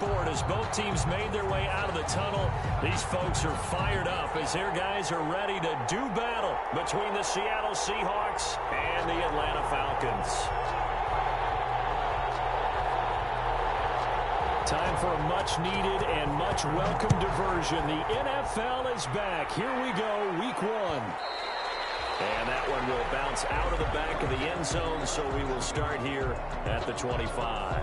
scoreboard as both teams made their way out of the tunnel. These folks are fired up as their guys are ready to do battle between the Seattle Seahawks and the Atlanta Falcons. Time for a much-needed and much-welcome diversion. The NFL is back. Here we go, Week 1. And that one will bounce out of the back of the end zone, so we will start here at the 25.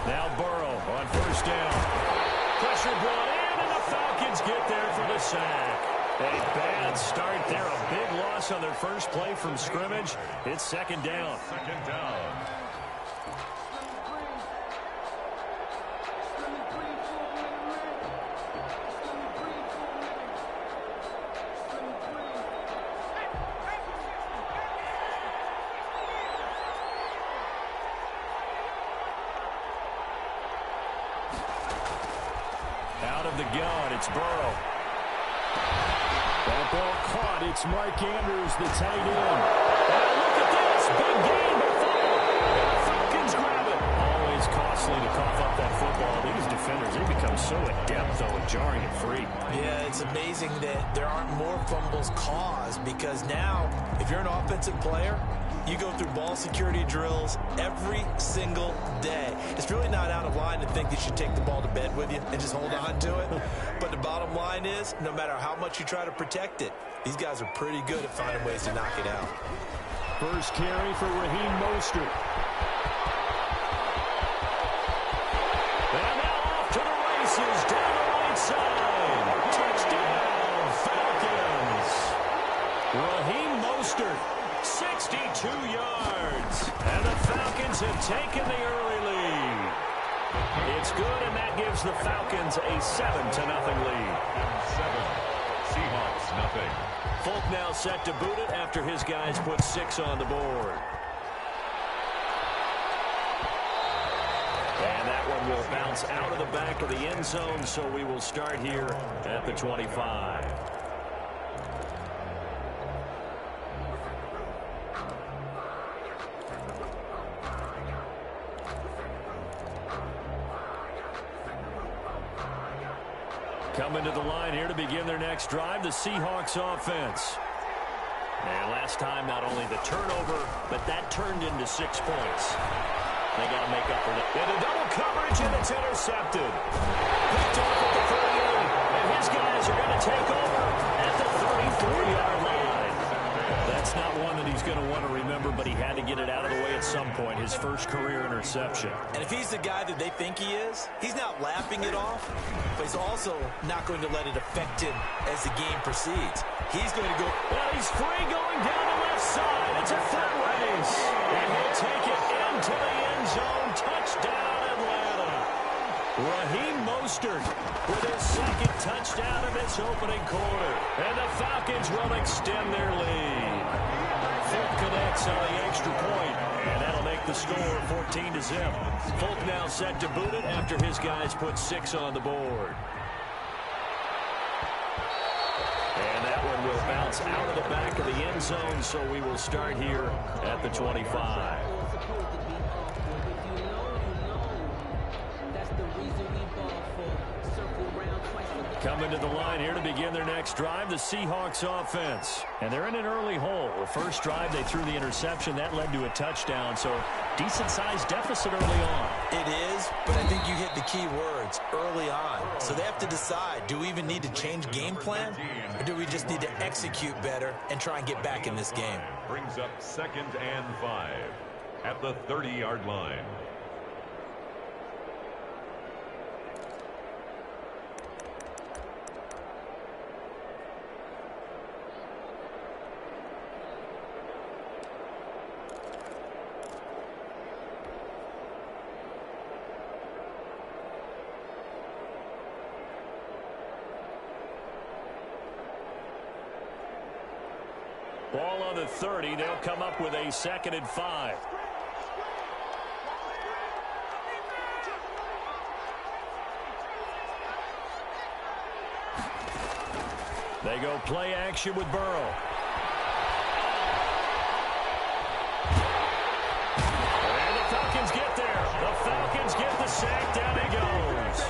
Now Burrow on first down. Pressure brought in, and the Falcons get there for the sack. A bad start there. A big loss on their first play from scrimmage. It's second down. Second down. Out of the gun, it's Burrow. That ball caught. It's Mark Andrews, the tight end. And look at this. Big game before. And the Falcons grab it. Always costly to cough up that football. These defenders, they become so adept, though, at jarring it free. Yeah, it's amazing that there aren't more fumbles caused because now, if you're an offensive player, you go through ball security drills every single day. It's really not out of line to think you should take the ball to bed with you and just hold on to it. But the bottom line is, no matter how much you try to protect it, these guys are pretty good at finding ways to knock it out. First carry for Raheem Mostert. And now off to the races, down the right side. Touchdown, Falcons. Raheem Mostert. 62 yards. And the Falcons have taken the early lead. It's good, and that gives the Falcons a 7-0 lead. 7. Seahawks, nothing. Folk now set to boot it after his guys put 6 on the board. And that one will bounce out of the back of the end zone, so we will start here at the 25. Coming to the line here to begin their next drive, the Seahawks offense. And last time, not only the turnover, but that turned into 6 points. They got to make up for that. Into double coverage, and it's intercepted. Picked off at the 38, and his guys are going to take over at the 34-yard line. That's not one that he's going to want to remember, but he had to get it out of the way at some point, his first career interception. And if he's the guy that they think he is, he's not laughing it off, but he's also not going to let it affect him as the game proceeds. He's going to go. Well, he's free going down the left side. It's a foot race. And he'll take it into the end zone. Touchdown, Atlanta. Raheem Mostert with his second touchdown of this opening quarter. And the Falcons will extend their lead. Folk connects on the extra point, and that'll make the score 14-0. Folk now set to boot it after his guys put 6 on the board. And that one will bounce out of the back of the end zone, so we will start here at the 25. Coming to the line here to begin their next drive, the Seahawks offense. And they're in an early hole. The first drive, they threw the interception. That led to a touchdown, so decent-sized deficit early on. It is, but I think you hit the key words, early on. So they have to decide, do we even need to change game plan, or do we just need to execute better and try and get back in this game? Brings up 2nd and 5 at the 30-yard line. Ball on the 30. They'll come up with a 2nd and 5. They go play action with Burrow. And the Falcons get there. The Falcons get the sack. Down he goes.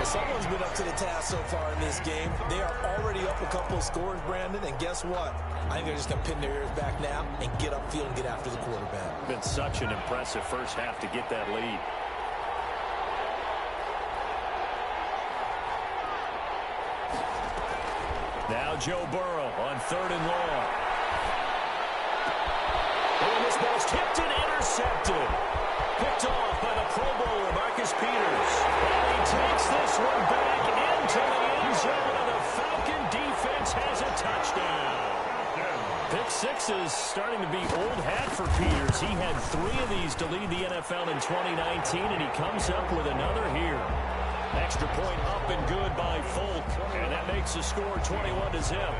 Someone's been up to the task so far in this game. They are already up a couple of scores, Brandon, and guess what? I think they're just going to pin their ears back now and get upfield and get after the quarterback. Been such an impressive first half to get that lead. Now Joe Burrow on 3rd and long. And this ball's tipped and intercepted. Picked off by the Pro Bowler, Marcus Peters. And he takes this one back into the end zone, and the Falcon defense has a touchdown. Pick 6 is starting to be old hat for Peters. He had 3 of these to lead the NFL in 2019, and he comes up with another here. Extra point up and good by Folk, and that makes the score 21-0.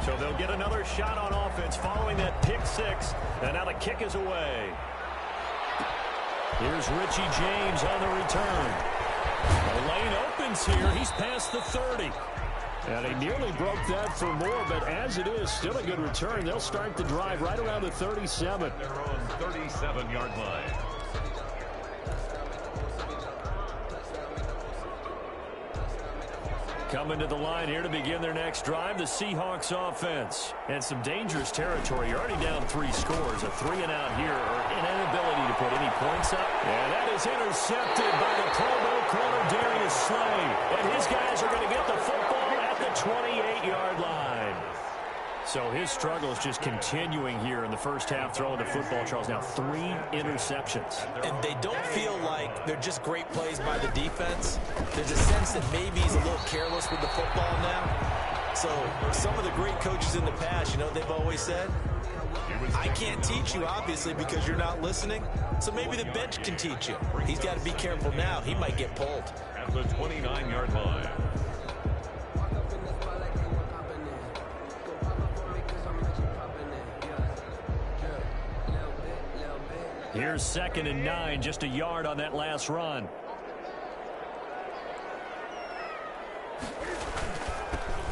So they'll get another shot on offense following that pick 6, and now the kick is away. Here's Richie James on the return. The lane opens here. He's past the 30. And he nearly broke that for more, but as it is, still a good return. They'll start the drive right around the 37. Their own 37-yard line. Coming to the line here to begin their next drive, the Seahawks offense. And some dangerous territory. You're already down 3 scores. A 3-and-out here, or an inability to put any points up. And that is intercepted by the Pro Bowl corner, Darius Slay. And his guys are going to get the football at the 28-yard line. So his struggle is just continuing here in the first half, throwing the football, Charles. Now 3 interceptions. And they don't feel like they're just great plays by the defense. There's a sense that maybe he's a little careless with the football now. So some of the great coaches in the past, you know, they've always said, I can't teach you, obviously, because you're not listening. So maybe the bench can teach you. He's got to be careful now. He might get pulled. At the 29-yard line. Here's 2nd and 9, just a yard on that last run.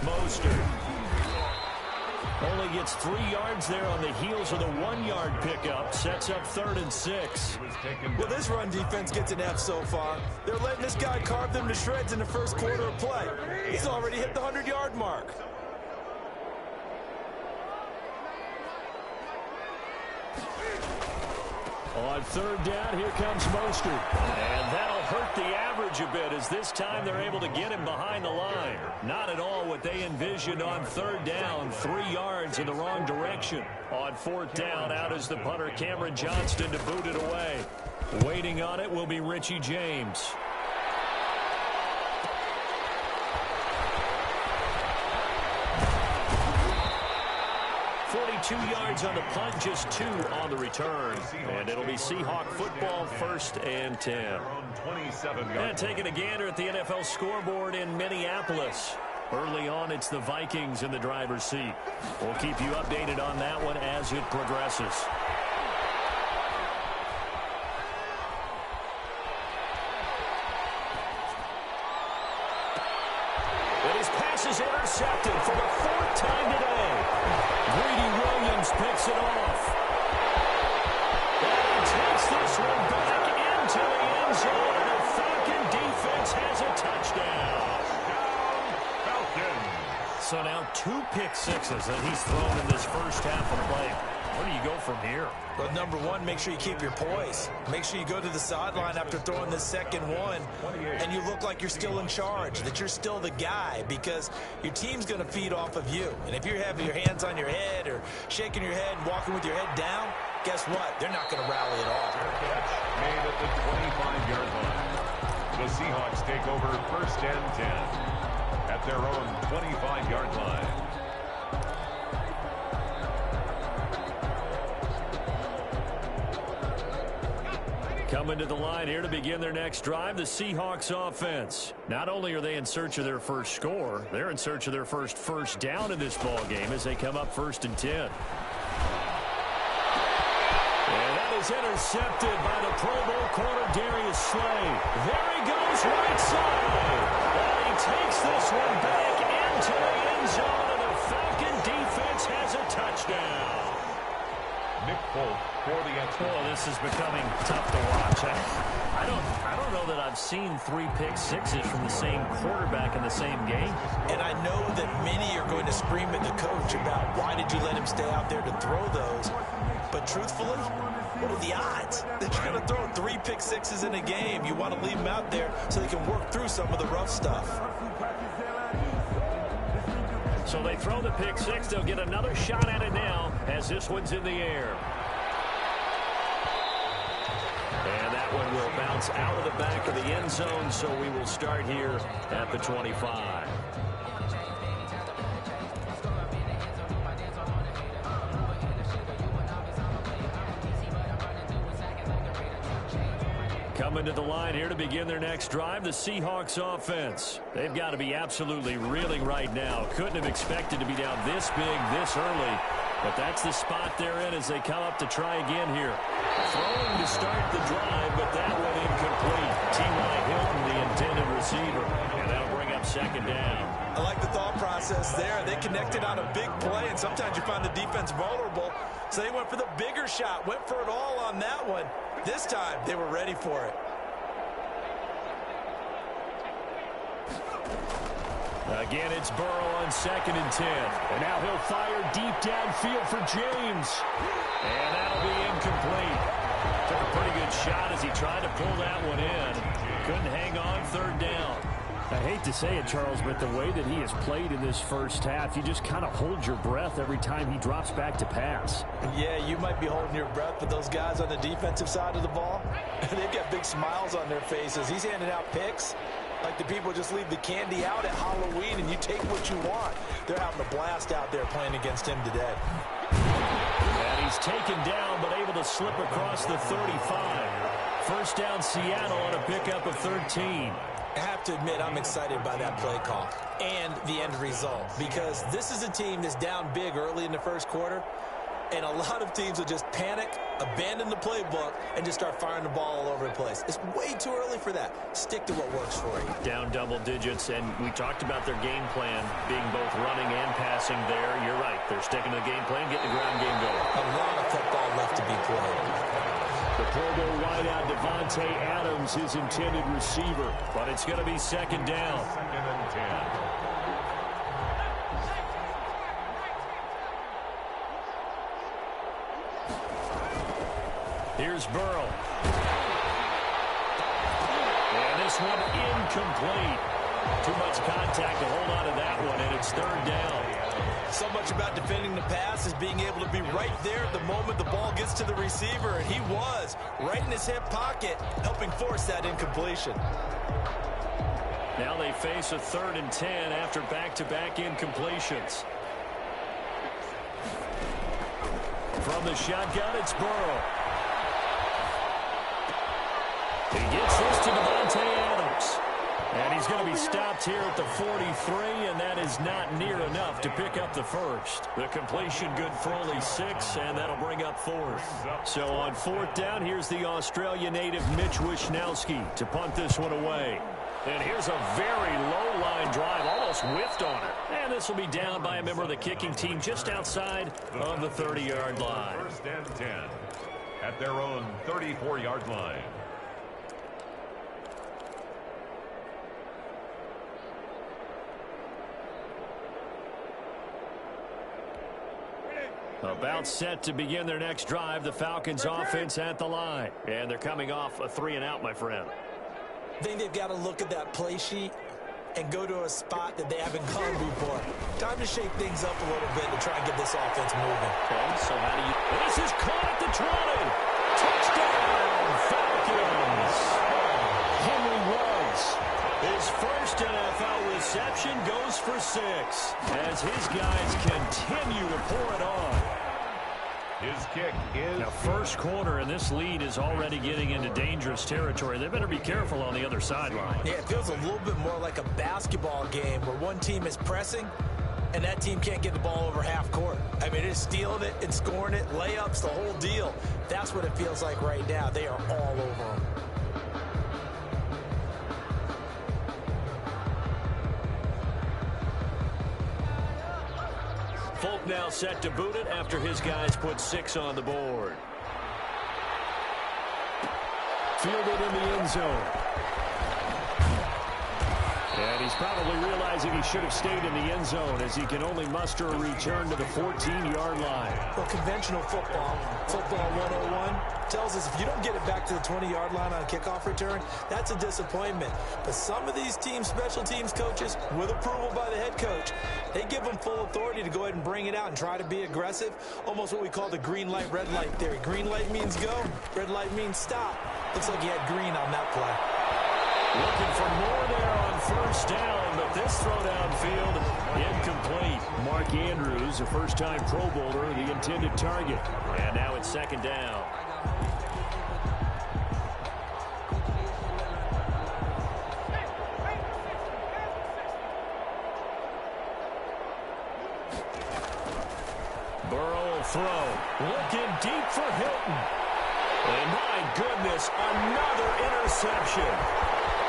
Mostert only gets 3 yards there on the heels of the 1-yard pickup. Sets up 3rd and 6. Well, this run defense gets an F so far. They're letting this guy carve them to shreds in the first quarter of play. He's already hit the 100-yard mark. On 3rd down, here comes Mostert. And that'll hurt the average a bit, as this time they're able to get him behind the line. Not at all what they envisioned on 3rd down. 3 yards in the wrong direction. On 4th down, out is the punter, Cameron Johnston, to boot it away. Waiting on it will be Richie James. 42 yards on the punt, just 2 on the return. And it'll be Seahawk football, 1st and 10. And taking a gander at the NFL scoreboard in Minneapolis. Early on, it's the Vikings in the driver's seat. We'll keep you updated on that one as it progresses. And his pass is intercepted for the 4th time today. Greedy Williams picks it off. And he takes this one back into the end zone, and the Falcon defense has a touchdown. So now 2 pick sixes that he's thrown in this first half of the play. Where do you go from here? Well, number one, make sure you keep your poise. Make sure you go to the sideline after throwing the second one, and you look like you're still in charge, that you're still the guy, because your team's going to feed off of you. And if you're having your hands on your head or shaking your head and walking with your head down, guess what? They're not going to rally at all. Made at the 25-yard line. The Seahawks take over 1st and 10 at their own 25-yard line. Coming to the line here to begin their next drive, the Seahawks offense. Not only are they in search of their first score, they're in search of their first down in this ball game as they come up 1st and 10. And that is intercepted by the Pro Bowl corner, Darius Slay. There he goes, right side. And he takes this one back into the end zone, and the Falcon defense has a touchdown. Nick Folk for the extra. Oh, this is becoming tough to watch. I don't know that I've seen 3 pick sixes from the same quarterback in the same game. And I know that many are going to scream at the coach about why did you let him stay out there to throw those. But truthfully, what are the odds that you're going to throw 3 pick sixes in a game? You want to leave them out there so they can work through some of the rough stuff. So they throw the pick six. They'll get another shot at it now as this one's in the air. And that one will bounce out of the back of the end zone, so we will start here at the 25. Coming to the line here to begin their next drive, the Seahawks offense. They've got to be absolutely reeling right now. Couldn't have expected to be down this big this early. But that's the spot they're in as they come up to try again here. Throwing to start the drive, but that one incomplete. T.Y. Hilton, the intended receiver. And that'll bring up 2nd down. I like the thought process there. They connected on a big play, and sometimes you find the defense vulnerable. So they went for the bigger shot, went for it all on that one. This time, they were ready for it. Again, it's Burrow on 2nd and 10. And now he'll fire deep downfield for James. And that'll be incomplete. Took a pretty good shot as he tried to pull that one in. Couldn't hang on 3rd down. I hate to say it, Charles, but the way that he has played in this first half, you just kind of hold your breath every time he drops back to pass. Yeah, you might be holding your breath, but those guys on the defensive side of the ball, they've got big smiles on their faces. He's handing out picks like the people just leave the candy out at Halloween and you take what you want. They're having a blast out there playing against him today. And he's taken down but able to slip across the 35. 1st down Seattle on a pickup of 13. I have to admit, I'm excited by that play call and the end result because this is a team that's down big early in the first quarter, and a lot of teams will just panic, abandon the playbook, and just start firing the ball all over the place. It's way too early for that. Stick to what works for you. Down double digits, and we talked about their game plan being both running and passing there. You're right. They're sticking to the game plan, getting the ground game going. A lot of football left to be played. The Pro Bowl wideout Devontae Adams, his intended receiver. But it's going to be 2nd down. 2nd and 10. Here's Burrow. And this one incomplete. Too much contact to hold on to that one, and it's 3rd down. So much about defending the pass is being able to be right there at the moment the ball gets to the receiver, and he was right in his hip pocket, helping force that incompletion. Now they face a 3rd and 10 after back-to-back incompletions. From the shotgun, it's Burrow. He gets this to Devontae Adams. And he's going to be stopped here at the 43, and that is not near enough to pick up the first. The completion good for only 6, and that'll bring up 4th. So on 4th down, here's the Australia native Mitch Wishnowsky to punt this one away. And here's a very low-line drive, almost whiffed on it. And this will be down by a member of the kicking team just outside of the 30-yard line. 1st and 10 at their own 34-yard line. About set to begin their next drive, the Falcons offense at the line. And they're coming off a 3-and-out, my friend. I think they've got to look at that play sheet and go to a spot that they haven't gone before. Time to shake things up a little bit to try and get this offense moving. Okay, so how do you... This is caught at the 20. Touchdown, Falcons. Henry Ruggs. His first NFL reception goes for 6 as his guys continue to pour it on. His kick is now first quarter, and this lead is already getting into dangerous territory. They better be careful on the other sideline. Yeah, it feels a little bit more like a basketball game where one team is pressing and that team can't get the ball over half court. I mean, it's stealing it and scoring it, layups, the whole deal. That's what it feels like right now. They are all over them. Folk now set to boot it after his guys put 6 on the board. Fielded in the end zone. And he's probably realizing he should have stayed in the end zone as he can only muster a return to the 14-yard line. Well, conventional football 101, tells us if you don't get it back to the 20-yard line on a kickoff return, that's a disappointment. But some of these teams, special teams coaches, with approval by the head coach, they give them full authority to go ahead and bring it out and try to be aggressive, almost what we call the green light, red light theory. Green light means go, red light means stop. Looks like he had green on that play. Looking for more there on first down, but this throw downfield incomplete. Mark Andrews, a first-time Pro Bowler, the intended target. And now it's second down. Burrow will throw. Looking deep for Hilton. And my goodness, another interception.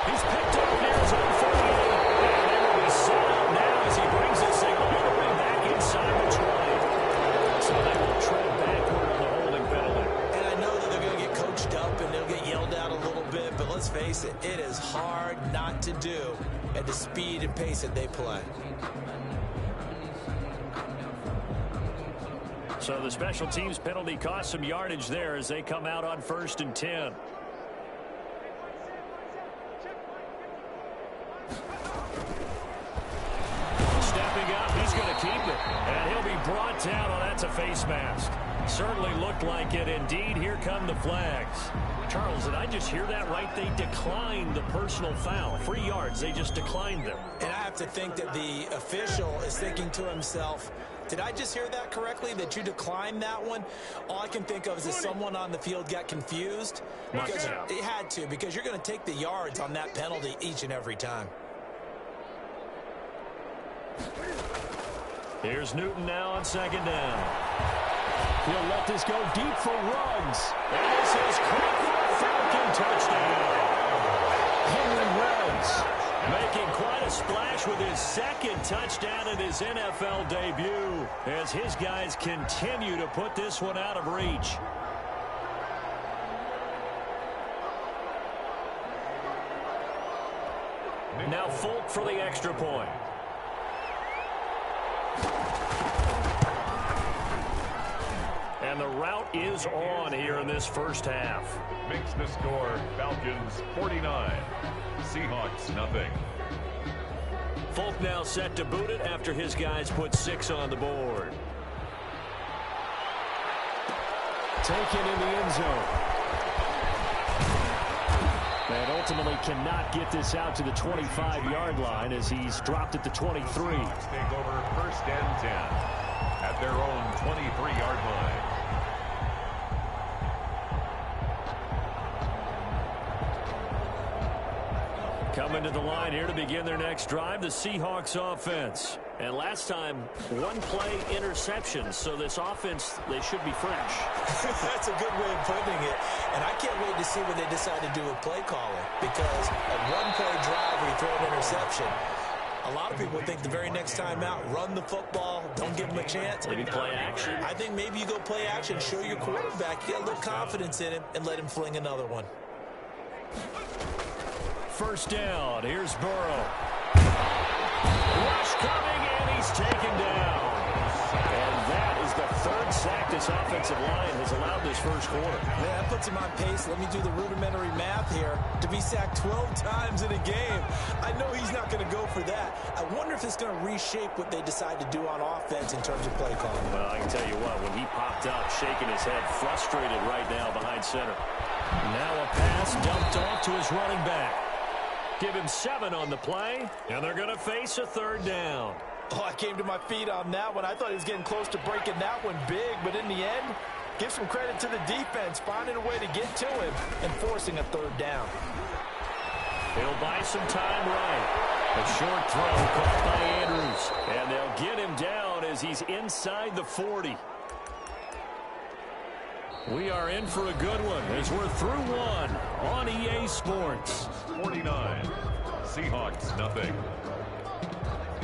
He's picked up near his own 48. And they will be set up now as he brings this thing all the way back inside the 20. So they will tread backward on the holding penalty. And I know that they're going to get coached up and they'll get yelled at a little bit, but let's face it, it is hard not to do at the speed and pace that they play. So the special teams penalty cost some yardage there as they come out on 1st and 10. Stepping up, he's going to keep it. And he'll be brought down. Oh, that's a face mask. Certainly looked like it. Indeed, here come the flags. Charles, did I just hear that right? They declined the personal foul. 3 yards, they just declined them. And I have to think that the official is thinking to himself, did I just hear that correctly, that you declined that one? All I can think of is that someone on the field got confused. Because it had to, because you're going to take the yards on that penalty each and every time. Here's Newton now on 2nd down. He'll let this go deep for Ruggs. And this is caught for a Falcon touchdown. Henry Ruggs making quite a splash with his 2nd touchdown in his NFL debut as his guys continue to put this one out of reach. Now Folk for the extra point. And the route is on here in this first half. Makes the score Falcons 49, Seahawks nothing. Folk now set to boot it after his guys put 6 on the board. taken in the end zone. And ultimately cannot get this out to the 25-yard line as he's dropped at the 23. Take over 1st and 10 at their own 23-yard line. Coming to the line here to begin their next drive, the Seahawks offense. And last time, one play interception, so this offense, they should be fresh. That's a good way of putting it. And I can't wait to see what they decide to do with play calling, because a one-play drive where you throw an interception, a lot of people think the very next time out, run the football, don't give them a chance. Maybe play action. I think maybe you go play action, show your quarterback, get a little confidence in him, and let him fling another one. First down, here's Burrow. Rush coming, and he's taken down. And that is the 3rd sack this offensive line has allowed this first quarter. Man, that puts him on pace. Let me do the rudimentary math here. To be sacked 12 times in a game, I know he's not going to go for that. I wonder if it's going to reshape what they decide to do on offense in terms of play calling. Well, I can tell you what, when he popped up, shaking his head, frustrated right now behind center. Now a pass dumped off to his running back. Give him 7 on the play, and they're going to face a 3rd down. Oh, I came to my feet on that one. I thought he was getting close to breaking that one big, but in the end, Give some credit to the defense, finding a way to get to him and forcing a third down. He'll buy some time right. A short throw caught by Andrews. And they'll get him down as he's inside the 40. We are in for a good one as we're through one on EA Sports. 49. Seahawks, nothing.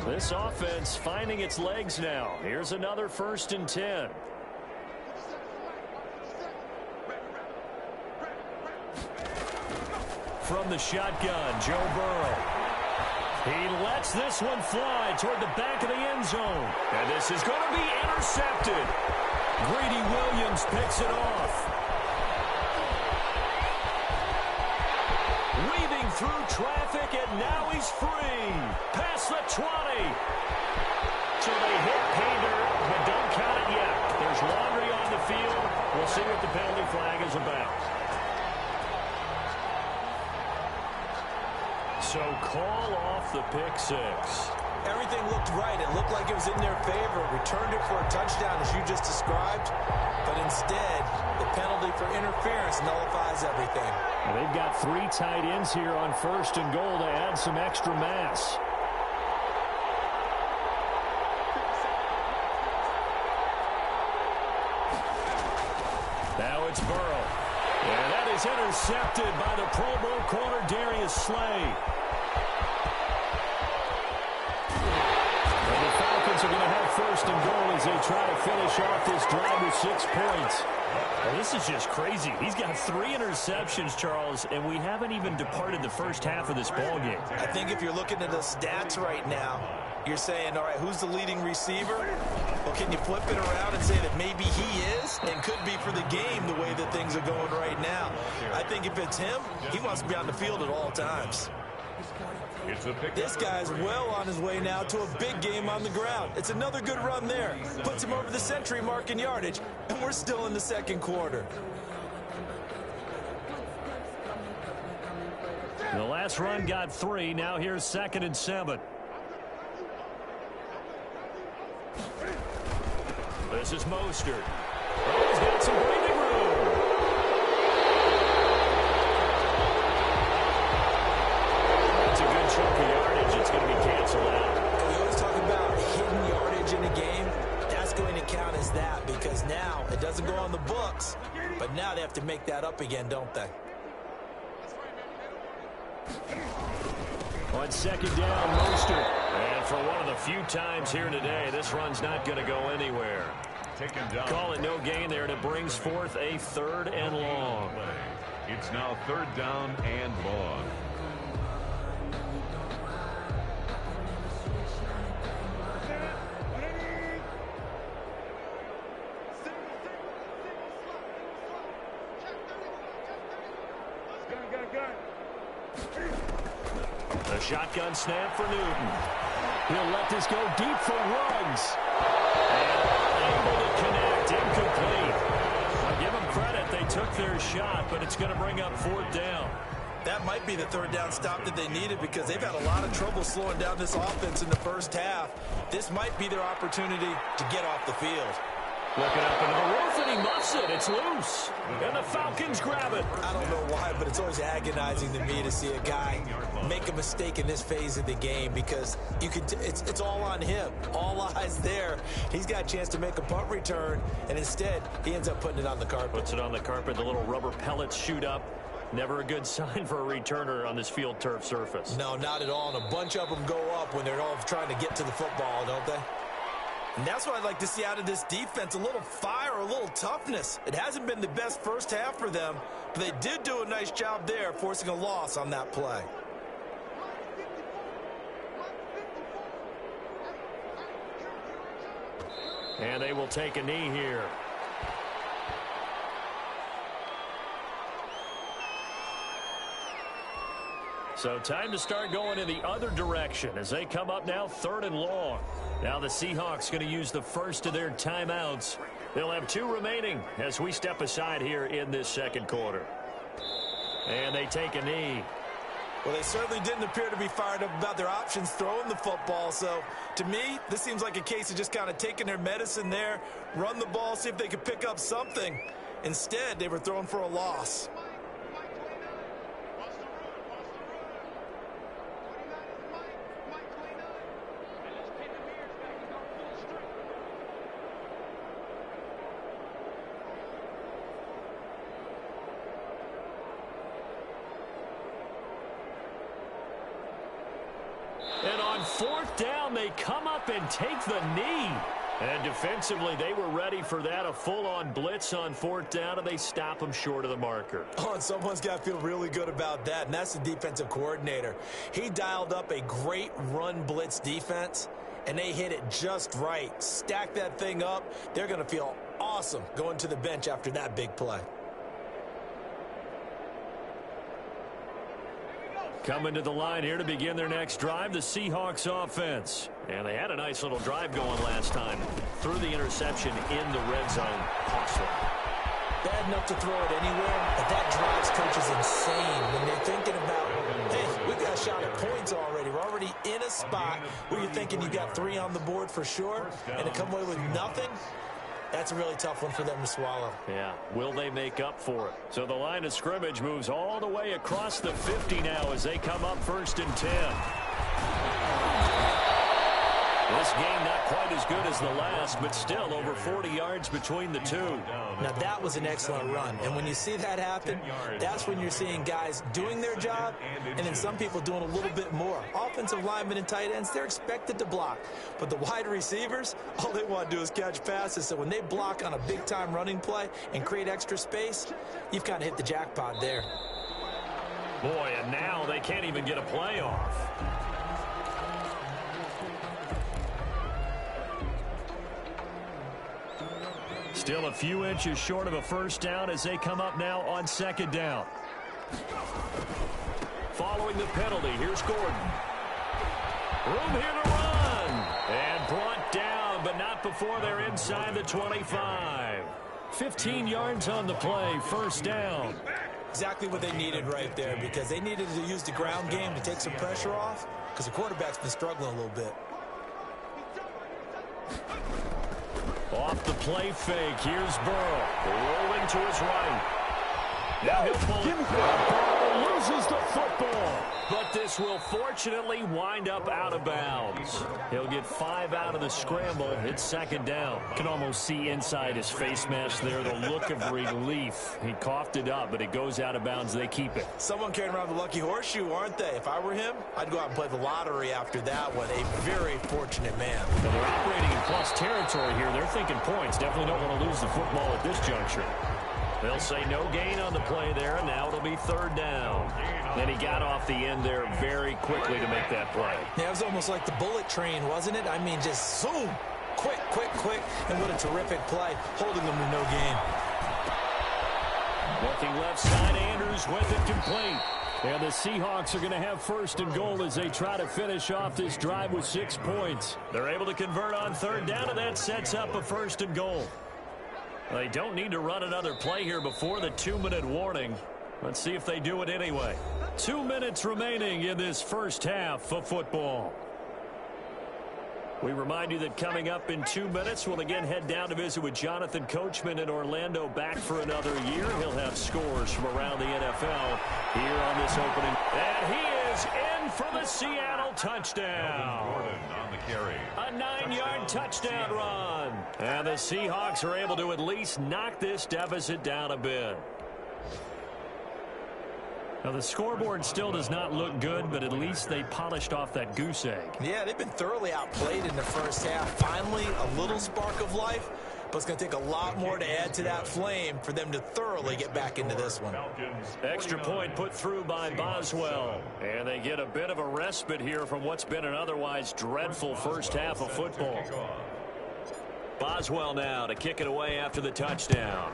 This offense finding its legs now. Here's another 1st and 10. From the shotgun, Joe Burrow. He lets this one fly toward the back of the end zone. And this is going to be intercepted. Greedy Williams picks it off. Weaving through traffic, and now he's free. Past the 20. So they hit pay dirt, but don't count it yet. There's laundry on the field. We'll see what the penalty flag is about. So call off the pick six. Everything looked right. It looked like it was in their favor. Returned it for a touchdown, as you just described. But instead, the penalty for interference nullifies everything. Well, they've got 3 tight ends here on 1st and goal to add some extra mass. Now it's Burrow. And that is intercepted by the Pro Bowl corner, Darius Slay. And the Falcons are going to have 1st and goal as they try to finish off this drive with 6 points. Well, this is just crazy. He's got 3 interceptions, Charles, and we haven't even departed the first half of this ballgame. I think if you're looking at the stats right now, you're saying, all right, who's the leading receiver? Well, can you flip it around and say that maybe he is and could be for the game the way that things are going right now? I think if it's him, he wants to be on the field at all times. This guy's well on his way now to a big game on the ground. It's another good run there. Puts him over the century mark in yardage, and we're still in the 2nd quarter. The last run got 3. Now here's 2nd and 7. This is Mostert. Oh, he's got some breathing room. That's a good chunk of yardage. It's going to be canceled out. We always talk about hidden yardage in a game. That's going to count as that because now it doesn't go on the books, but now they have to make that up again, don't they? On 2nd down, Mostert. And for one of the few times here today, this run's not going to go anywhere. Call it no gain there, and it brings forth a 3rd and long. It's now 3rd down and long. A shotgun snap for Newton. He'll let this go deep for Ruggs. And able to connect, incomplete. I'll give them credit. They took their shot, but it's going to bring up 4th down. That might be the 3rd down stop that they needed because they've had a lot of trouble slowing down this offense in the first half. This might be their opportunity to get off the field. Looking up into the roof, and he muffs it. It's loose. And the Falcons grab it. I don't know why, but it's always agonizing to me to see a guy make a mistake in this phase of the game because you could. It's all on him. All eyes there. He's got a chance to make a punt return, and instead, he ends up putting it on the carpet. Puts it on the carpet. The little rubber pellets shoot up. Never a good sign for a returner on this field turf surface. No, not at all. And a bunch of them go up when they're all trying to get to the football, don't they? And that's what I'd like to see out of this defense, a little fire, a little toughness. It hasn't been the best first half for them, but they did do a nice job there, forcing a loss on that play. And they will take a knee here. So time to start going in the other direction as they come up now 3rd and long. Now the Seahawks going to use the first of their timeouts. They'll have 2 remaining as we step aside here in this 2nd quarter. And they take a knee. Well, they certainly didn't appear to be fired up about their options throwing the football. So, to me, this seems like a case of just kind of taking their medicine there, run the ball, see if they could pick up something. Instead, they were throwing for a loss. And on fourth down, they come up and take the knee. And defensively, they were ready for that, a full-on blitz on fourth down, and they stop them short of the marker. Oh, and someone's got to feel really good about that, and that's the defensive coordinator. He dialed up a great run blitz defense, and they hit it just right. Stack that thing up. They're going to feel awesome going to the bench after that big play. Coming to the line here to begin their next drive, the Seahawks offense. And they had a nice little drive going last time. Threw the interception in the red zone. Costly. Bad enough to throw it anywhere, but that drives coaches insane when they're thinking about, hey, we've got a shot at points already. We're already in a spot where you're thinking you got 3 on the board for sure, and to come away with nothing, that's a really tough one for them to swallow. Yeah, will they make up for it? So the line of scrimmage moves all the way across the 50 now as they come up 1st and 10. This game not quite as good as the last, but still over 40 yards between the two. Now that was an excellent run, and when you see that happen, that's when you're seeing guys doing their job, and then some people doing a little bit more. Offensive linemen and tight ends, they're expected to block, but the wide receivers, all they want to do is catch passes. So when they block on a big-time running play and create extra space, you've kind of hit the jackpot there. Boy, and now they can't even get a play off. Still a few inches short of a first down as they come up now on 2nd down. Following the penalty, here's Gordon. Room here to run. And brought down, but not before they're inside the 25. 15 yards on the play, 1st down. Exactly what they needed right there, because they needed to use the ground game to take some pressure off, because the quarterback's been struggling a little bit. Off the play fake, here's Burrow. Rolling to his right. Now he'll pull it. Burrow loses the football. But this will fortunately wind up out of bounds. He'll get 5 out of the scramble. It's 2nd down. Can almost see inside his face mask there the look of relief. He coughed it up, but it goes out of bounds. They keep it. Someone carrying around the lucky horseshoe, aren't they? If I were him, I'd go out and play the lottery after that one. A very fortunate man. Well, they're operating in plus territory here. They're thinking points. Definitely don't want to lose the football at this juncture. They'll say no gain on the play there, and now it'll be 3rd down. And he got off the end there very quickly to make that play. Yeah, it was almost like the bullet train, wasn't it? I mean, just zoom, quick, quick, quick, and what a terrific play, holding them to no gain. Looking left side, Andrews with it complete. And the Seahawks are going to have 1st and goal as they try to finish off this drive with 6 points. They're able to convert on 3rd down, and that sets up a 1st and goal. They don't need to run another play here before the 2-minute warning. Let's see if they do it anyway. 2 minutes remaining in this first half of football. We remind you that coming up in 2 minutes, we'll again head down to visit with Jonathan Coachman in Orlando, back for another year. He'll have scores from around the NFL here on this opening. And he is in for the Seattle touchdown. Gordon on the carry. A 9-yard touchdown run. And the Seahawks are able to at least knock this deficit down a bit. Now, the scoreboard still does not look good, but at least they polished off that goose egg. Yeah, they've been thoroughly outplayed in the first half. Finally, a little spark of life, but it's going to take a lot more to add to that flame for them to thoroughly get back into this one. Extra point put through by Boswell. And they get a bit of a respite here from what's been an otherwise dreadful first half of football. Boswell now to kick it away after the touchdown.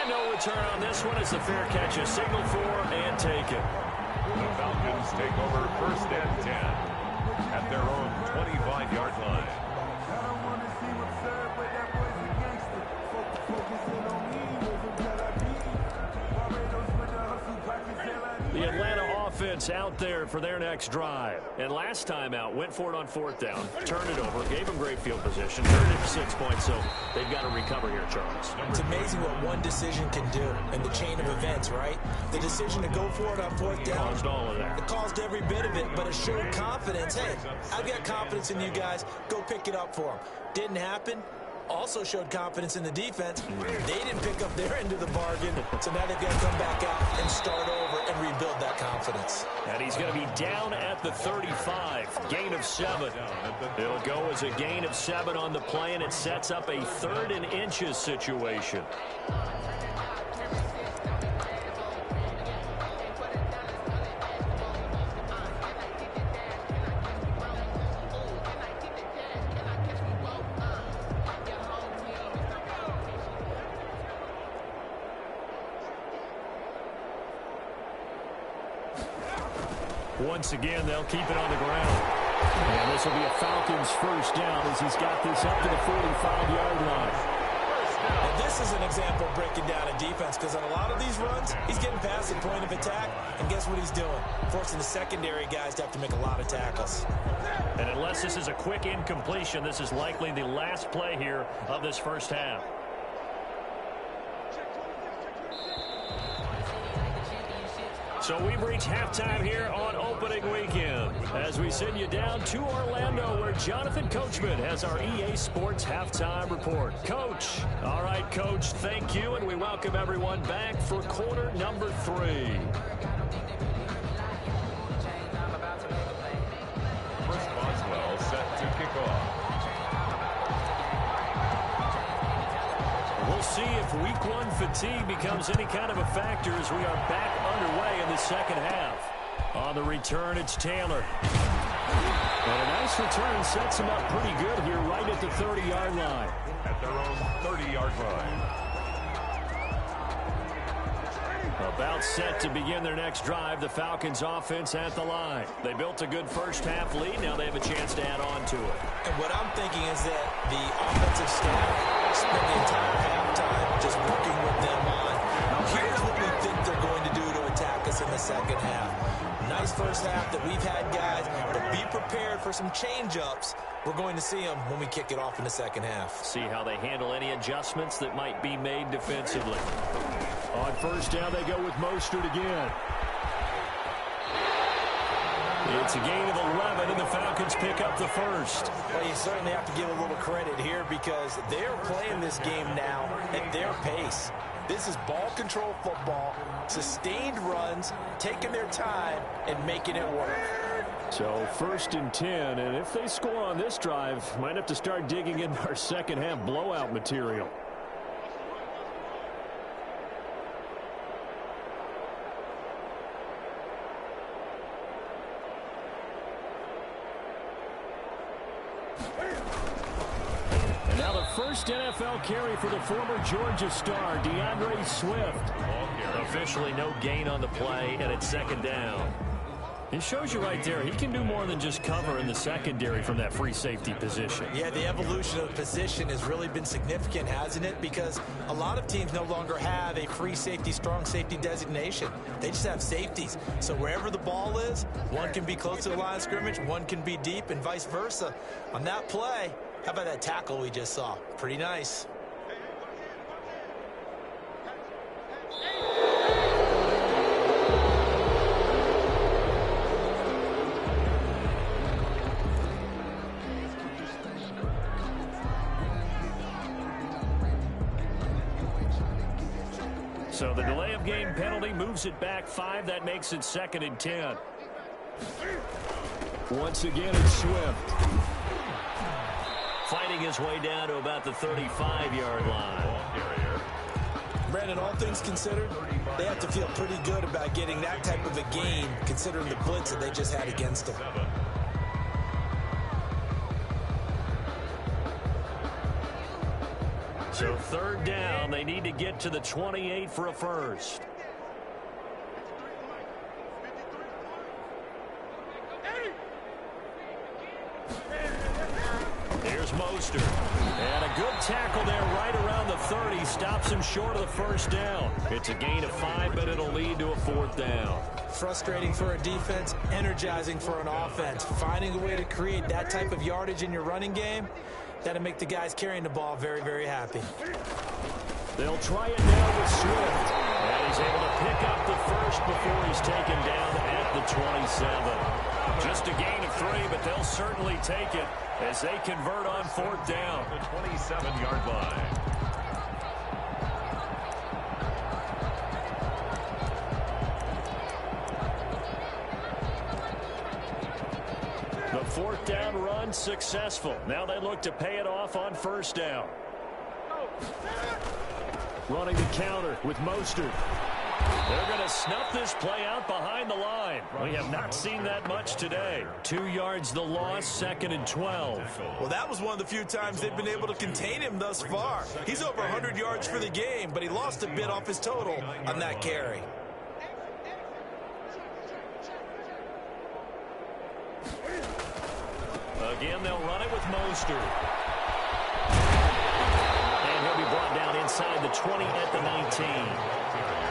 And no return on this one as the fair catch is signaled for and taken. The Falcons take over 1st and 10 at their own 25-yard line. offense out there for their next drive. And last time out, went for it on 4th down, turned it over, gave them great field position, turned it to 6 points, so they've got to recover here, Charles. It's amazing what one decision can do in the chain of events, right? The decision to go for it on 4th down. Caused all of that. It caused every bit of it, but it showed confidence. Hey, I've got confidence in you guys. Go pick it up for them. Didn't happen. Also showed confidence in the defense. They didn't pick up their end of the bargain, so now they've got to come back out and start over and rebuild that confidence. And he's going to be down at the 35, gain of 7. It'll go as a gain of 7 on the play, and it sets up a 3rd and inches situation. Once again, they'll keep it on the ground. And this will be a Falcons first down as he's got this up to the 45-yard line. And this is an example of breaking down a defense, because on a lot of these runs, he's getting past the point of attack, and guess what he's doing? Forcing the secondary guys to have to make a lot of tackles. And unless this is a quick incompletion, this is likely the last play here of this first half. So we've reached halftime here on opening weekend as we send you down to Orlando, where Jonathan Coachman has our EA Sports halftime report. Coach. All right, Coach, thank you, and we welcome everyone back for quarter number 3. First Boswell set to kick off. We'll see if week 1 fatigue becomes any kind of a factor as we are back underway in the second half. On the return, it's Taylor. And a nice return sets him up pretty good here right at the 30-yard line. At their own 30-yard line. About set to begin their next drive, the Falcons offense at the line. They built a good first half lead. Now they have a chance to add on to it. And what I'm thinking is that the offensive staff spent the entire halftime just working with them on, here's what we think they're going to do to attack us in the second half. Nice first half that we've had, guys, but be prepared for some change-ups. We're going to see them when we kick it off in the second half. See how they handle any adjustments that might be made defensively. On first down, they go with Mostert again. It's a gain of 11, and the Falcons pick up the first. Well, you certainly have to give a little credit here because they're playing this game now at their pace. This is ball control football, sustained runs, taking their time, and making it work. So 1st and 10, and if they score on this drive, might have to start digging into our second half blowout material. And now the first NFL carry for the former Georgia star, DeAndre Swift. Officially no gain on the play, and it's second down. It shows you right there, he can do more than just cover in the secondary from that free safety position. Yeah, the evolution of the position has really been significant, hasn't it? Because a lot of teams no longer have a free safety, strong safety designation. They just have safeties. So wherever the ball is, one can be close to the line of scrimmage, one can be deep, and vice versa. On that play, how about that tackle we just saw? Pretty nice. So the delay of game penalty moves it back 5. That makes it 2nd and 10. Once again, it's Swift. Fighting his way down to about the 35-yard line. Brandon, all things considered, they have to feel pretty good about getting that type of a gain, considering the blitz that they just had against them. So 3rd down, they need to get to the 28 for a first. Here's Mostert. And a good tackle there right around the 30, stops him short of the first down. It's a gain of 5, but it'll lead to a 4th down. Frustrating for a defense, energizing for an offense. Finding a way to create that type of yardage in your running game, that'll make the guys carrying the ball very, very happy. They'll try it now with Swift. And he's able to pick up the first before he's taken down at the 27. Just a gain of 3, but they'll certainly take it as they convert on 4th down. The 27-yard line. The 4th down run successful. Now they look to pay it off on 1st down. Running the counter with Mostert. They're going to snuff this play out behind the line. We have not seen that much today. 2 yards the loss, 2nd and 12. Well, that was one of the few times they've been able to contain him thus far. He's over 100 yards for the game, but he lost a bit off his total on that carry. Again, they'll run it with Mostert. And he'll be brought down inside the 20 at the 19.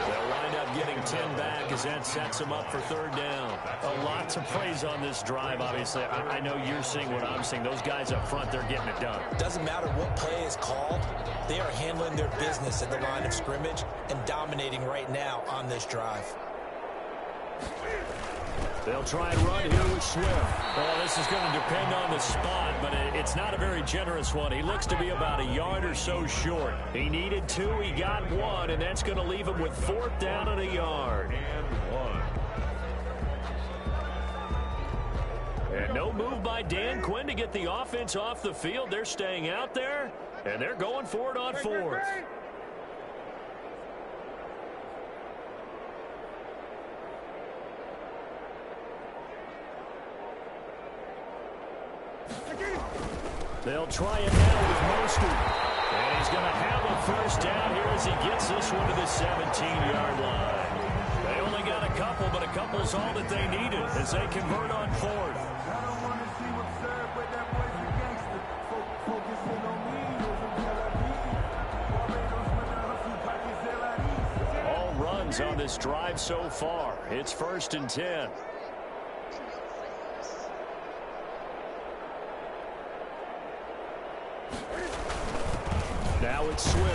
They'll wind up getting 10 back as that sets them up for 3rd down. A lot to praise on this drive, obviously. I know you're seeing what I'm seeing. Those guys up front, they're getting it done. Doesn't matter what play is called. They are handling their business at the line of scrimmage and dominating right now on this drive. They'll try and run here with Swift. Well, this is going to depend on the spot, but it's not a very generous one. He looks to be about a yard or so short. He needed 2, he got 1, and that's going to leave him with 4th down and a yard. And no move by Dan Quinn to get the offense off the field. They're staying out there, and they're going for it on 4th. They'll try it now with Mostert. And he's going to have a 1st down here as he gets this one to the 17-yard line. They only got a couple, but a couple's all that they needed as they convert on 4th. All runs on this drive so far. It's 1st and 10. Now it's Swift.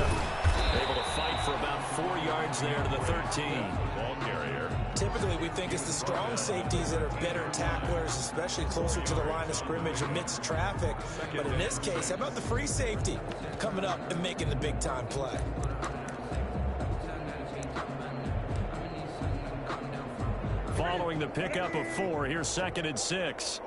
Able to fight for about 4 yards there to the 13. Ball carrier. Typically, we think it's the strong safeties that are better tacklers, especially closer to the line of scrimmage amidst traffic. But in this case, how about the free safety coming up and making the big-time play? Following the pickup of 4, here's 2nd and 6.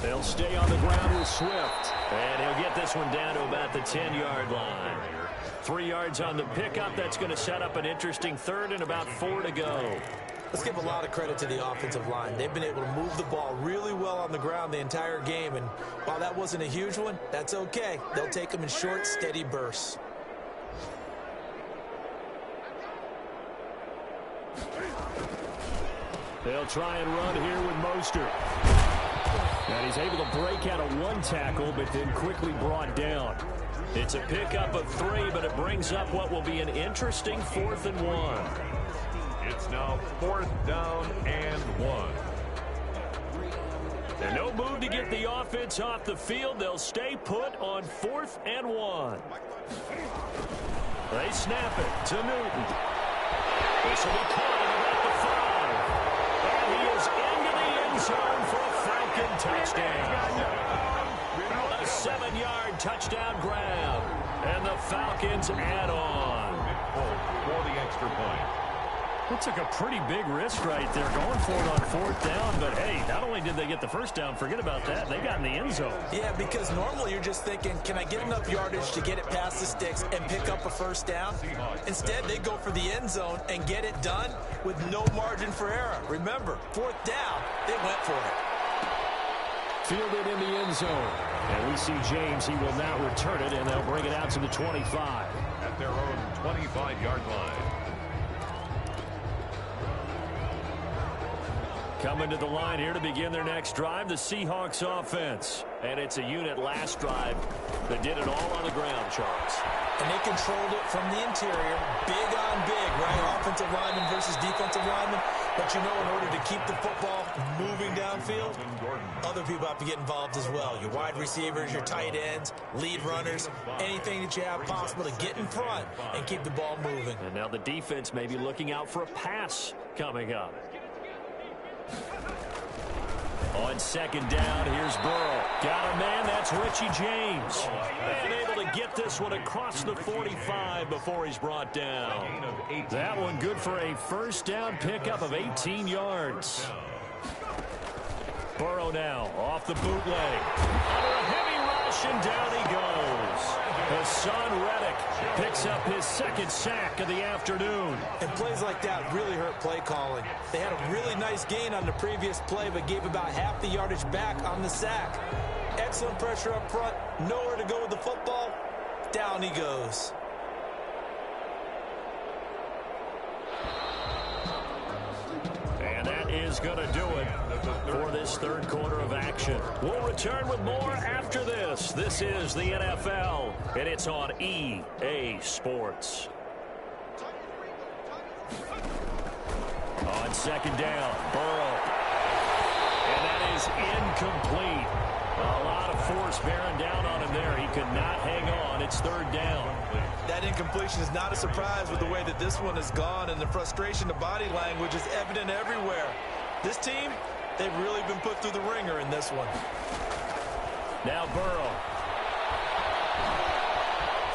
They'll stay on the ground with Swift. And he'll get this one down to about the 10-yard line. 3 yards on the pickup. That's going to set up an interesting 3rd and about 4 to go. Let's give a lot of credit to the offensive line. They've been able to move the ball really well on the ground the entire game. And while that wasn't a huge one, that's okay. They'll take them in short, steady bursts. They'll try and run here with Mostert. And he's able to break out of 1 tackle, but then quickly brought down. It's a pickup of 3, but it brings up what will be an interesting 4th and 1. It's now 4th down and 1. And no move to get the offense off the field. They'll stay put on 4th and 1. They snap it to Newton. This will be caught at about the 5. And he is into the end zone for a Falcon touchdown. A 7-yard touchdown grab. And the Falcons add on. For the extra point. It took a pretty big risk right there going for it on 4th down. But, hey, not only did they get the first down, forget about that, they got in the end zone. Yeah, because normally you're just thinking, can I get enough yardage to get it past the sticks and pick up a first down? Instead, they go for the end zone and get it done with no margin for error. Remember, 4th down, they went for it. Fielded in the end zone. And we see James, he will now return it, and they'll bring it out to the 25. At their own 25-yard line. Coming to the line here to begin their next drive, the Seahawks offense. And it's a unit last drive that did it all on the ground, Charles. And they controlled it from the interior, big on big, right? Offensive lineman versus defensive lineman. But you know, in order to keep the football moving downfield, other people have to get involved as well. Your wide receivers, your tight ends, lead runners, anything that you have possible to get in front and keep the ball moving. And now the defense may be looking out for a pass coming up. On second down, here's Burrow. Got a man, that's Richie James. And able to get this one across the 45 before he's brought down. That one good for a first down pickup of 18 yards. Burrow now off the bootleg. Under a heavy rush, and down he goes. Hassan Reddick picks up his second sack of the afternoon. And plays like that really hurt play calling. They had a really nice gain on the previous play, but gave about half the yardage back on the sack. Excellent pressure up front. Nowhere to go with the football. Down he goes. And that is going to do it for this third quarter of action. We'll return with more after this. This is the NFL, and it's on EA Sports. On second down, Burrow. And that is incomplete. A lot of force bearing down on him there. He could not hang on. It's third down. That incompletion is not a surprise with the way that this one has gone, and the frustration, the body language is evident everywhere. This team, they've really been put through the ringer in this one. Now Burrow.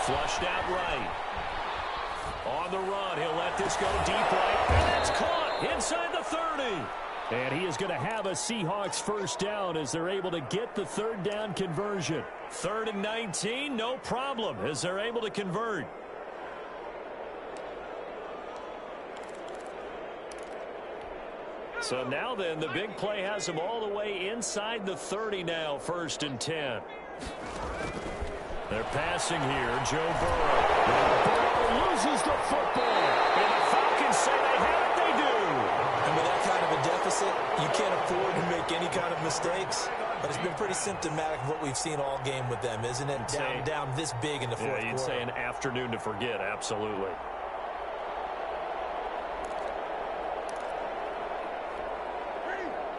Flushed out right. On the run, he'll let this go deep right, and it's caught inside the 30. And he is going to have a Seahawks first down as they're able to get the third down conversion. 3rd and 19, no problem as they're able to convert. So now then, the big play has them all the way inside the 30 now, 1st and 10. They're passing here, Joe Burrow. Burrow loses the football. And the Falcons say they have it, they do. And with that kind of a deficit, you can't afford to make any kind of mistakes. But it's been pretty symptomatic of what we've seen all game with them, isn't it? Down this big in the fourth quarter. You'd say an afternoon to forget, absolutely.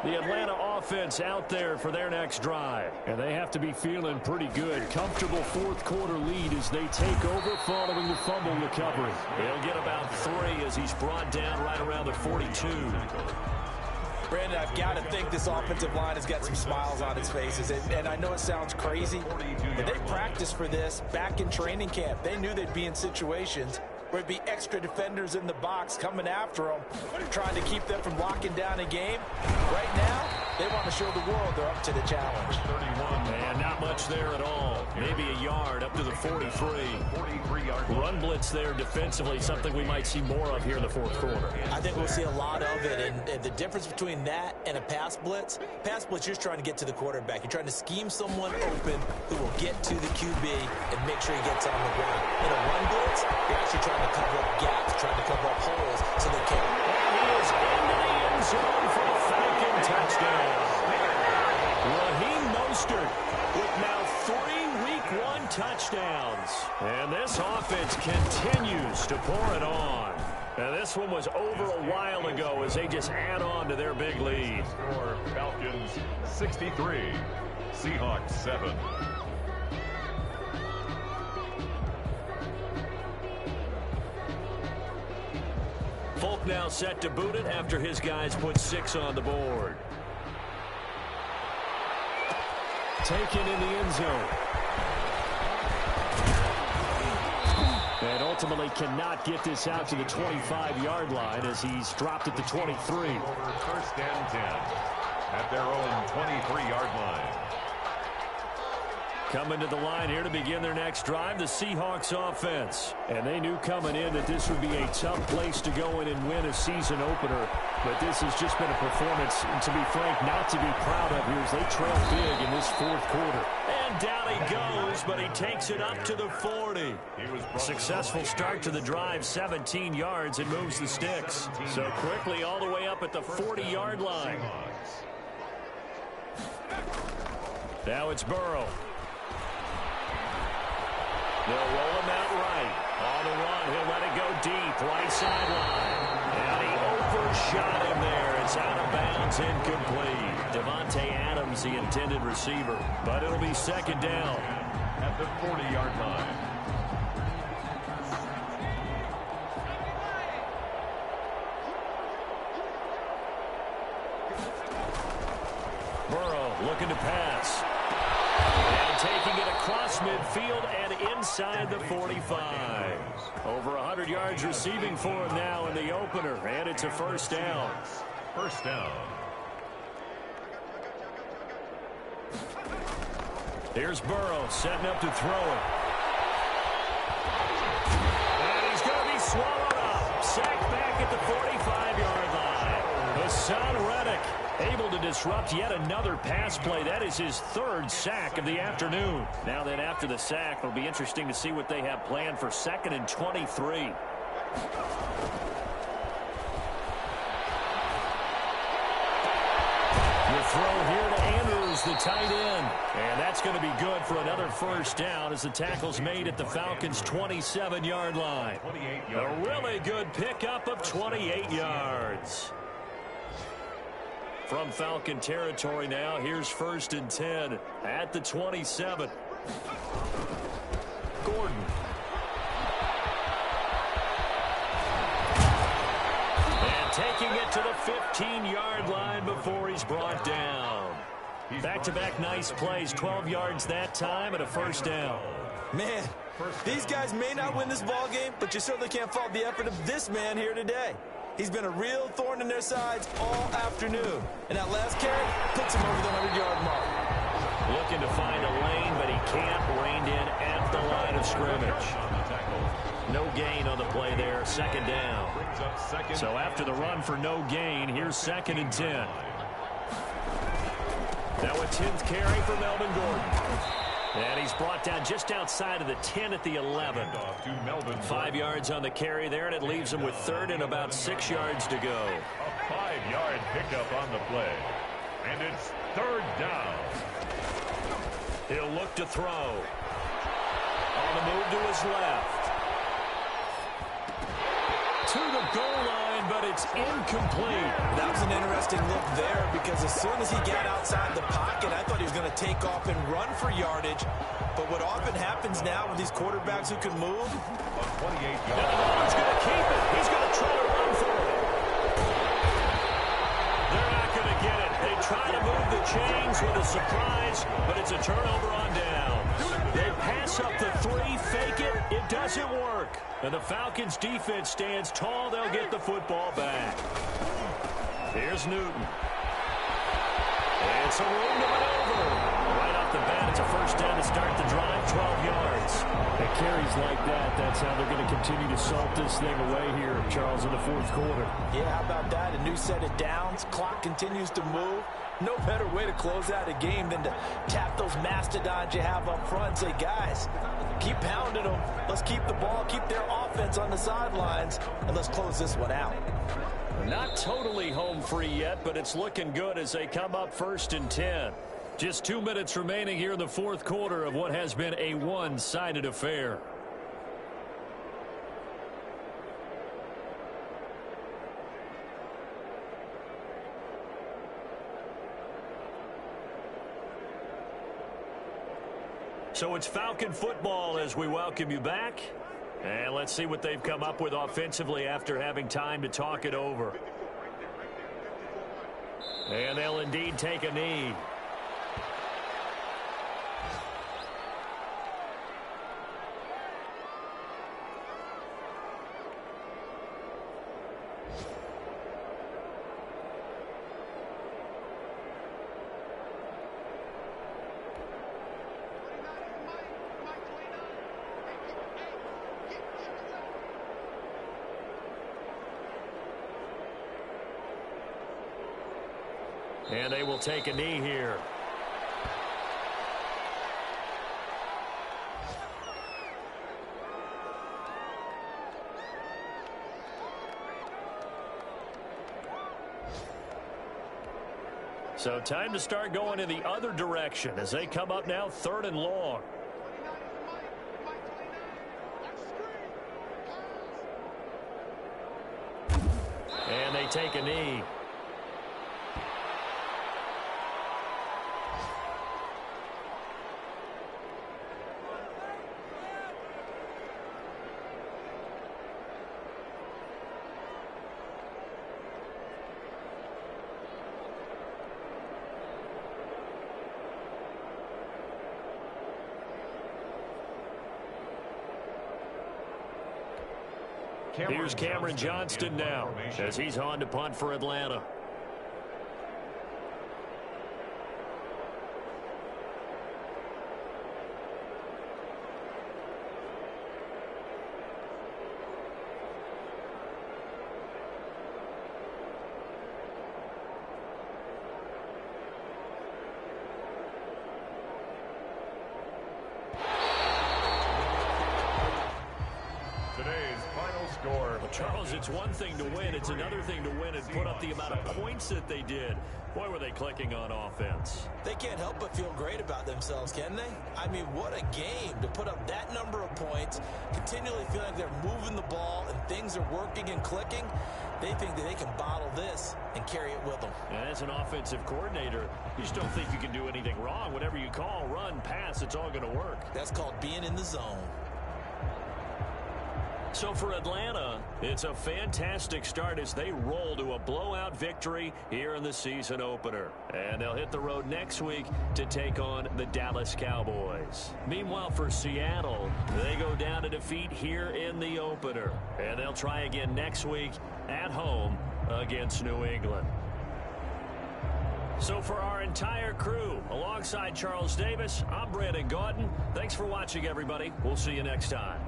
The Atlanta offense out there for their next drive. And they have to be feeling pretty good. Comfortable fourth quarter lead as they take over following the fumble recovery. He'll get about 3 as he's brought down right around the 42. Brandon, I've got to think this offensive line has got some smiles on its faces. And I know it sounds crazy, but they practiced for this back in training camp. They knew they'd be in situations where it'd be extra defenders in the box coming after them, trying to keep them from locking down a game. Right now, they want to show the world they're up to the challenge. 31, and not much there at all. Maybe a yard up to the 43. 43-yard run blitz there defensively, something we might see more of here in the fourth quarter. I think we'll see a lot of it, and the difference between that and a pass blitz, you're just trying to get to the quarterback. You're trying to scheme someone open who will get to the QB and make sure he gets on the ground. In a run blitz, you're actually trying to cover up gaps, trying to cover up holes so they can't. And he is into the end zone for a Falcon touchdown. Raheem Mostert with now 3 Week 1 touchdowns. And this offense continues to pour it on. Now this one was over a while ago as they just add on to their big lead. Score Falcons 63, Seahawks 7. Folk now set to boot it after his guys put 6 on the board. Taken in the end zone. And ultimately cannot get this out to the 25-yard line as he's dropped at the 23. 1st and 10 at their own 23-yard line. Coming to the line here to begin their next drive, the Seahawks offense. And they knew coming in that this would be a tough place to go in and win a season opener. But this has just been a performance, and to be frank, not to be proud of here as they trail big in this fourth quarter. And down he goes, but he takes it up to the 40. Successful start to the drive, 17 yards, and moves the sticks. So quickly all the way up at the 40-yard line. Now it's Burrow. They'll roll him out right. On the run, he'll let it go deep, right sideline. And he overshot him there. It's out of bounds, incomplete. Devontae Adams, the intended receiver. But it'll be second down. At the 40-yard line. Burrow looking to pass. And taking it across midfield and inside the 45. Over 100 yards receiving for him now in the opener. And it's a first down. First down. Here's Burrow setting up to throw it. And he's going to be swallowed up. Sacked back at the 45-yard line. Hassan Reddick able to disrupt yet another pass play. That is his third sack of the afternoon. Now then, after the sack, it'll be interesting to see what they have planned for 2nd and 23. The throw here to Andrews, the tight end. And that's going to be good for another first down as the tackle's made at the Falcons' 27-yard line. A really good pickup of 28 yards. From Falcon territory now, here's 1st and 10 at the 27. Gordon. And taking it to the 15-yard line before he's brought down. Back-to-back nice plays, 12 yards that time and a first down. Man, these guys may not win this ball game, but you certainly can't fault the effort of this man here today. He's been a real thorn in their sides all afternoon. And that last carry puts him over the 100-yard mark. Looking to find a lane, but he can't. Reined in at the line of scrimmage. No gain on the play there. Second down. So after the run for no gain, here's 2nd and 10. Now a 10th carry for Melvin Gordon. And he's brought down just outside of the 10 at the 11. 5 yards on the carry there, and it leaves him with 3rd and about 6 yards to go. A 5-yard pickup on the play. And it's 3rd down. He'll look to throw. On the move to his left. To the goal line, but it's incomplete. That was an interesting look there because as soon as he got outside the pocket, I thought he was going to take off and run for yardage. But what often happens now with these quarterbacks who can move. A 28-yard. And the Lord's going to keep it. He's going to try to run for it. They're not going to get it. They try to move the chains with a surprise, but it's a turnover on down. They pass up the 3, fake it. It doesn't work. And the Falcons' defense stands tall. They'll get the football back. Here's Newton. It's a room to maneuver. Right off the bat, it's a first down to start the drive, 12 yards. At carries like that, that's how they're going to continue to salt this thing away here, Charles, in the fourth quarter. Yeah, how about that? A new set of downs. Clock continues to move. No better way to close out a game than to tap those mastodons you have up front and say, guys, keep pounding them. Let's keep the ball, keep their offense on the sidelines, and let's close this one out. Not totally home free yet, but it's looking good as they come up 1st and 10. Just 2 minutes remaining here in the fourth quarter of what has been a one-sided affair. So it's Falcon football as we welcome you back. And let's see what they've come up with offensively after having time to talk it over. And they'll indeed take a knee. And they will take a knee here. So time to start going in the other direction as they come up now 3rd and long. And they take a knee. Here's Cameron Johnston now as he's on to punt for Atlanta. Charles, it's one thing to win. It's another thing to win and put up the amount of points that they did. Boy, were they clicking on offense. They can't help but feel great about themselves, can they? I mean, what a game to put up that number of points, continually feeling like they're moving the ball and things are working and clicking. They think that they can bottle this and carry it with them. And as an offensive coordinator, you just don't think you can do anything wrong. Whatever you call, run, pass, it's all going to work. That's called being in the zone. So for Atlanta, it's a fantastic start as they roll to a blowout victory here in the season opener. And they'll hit the road next week to take on the Dallas Cowboys. Meanwhile, for Seattle, they go down to defeat here in the opener. And they'll try again next week at home against New England. So for our entire crew, alongside Charles Davis, I'm Brandon Gaudin. Thanks for watching, everybody. We'll see you next time.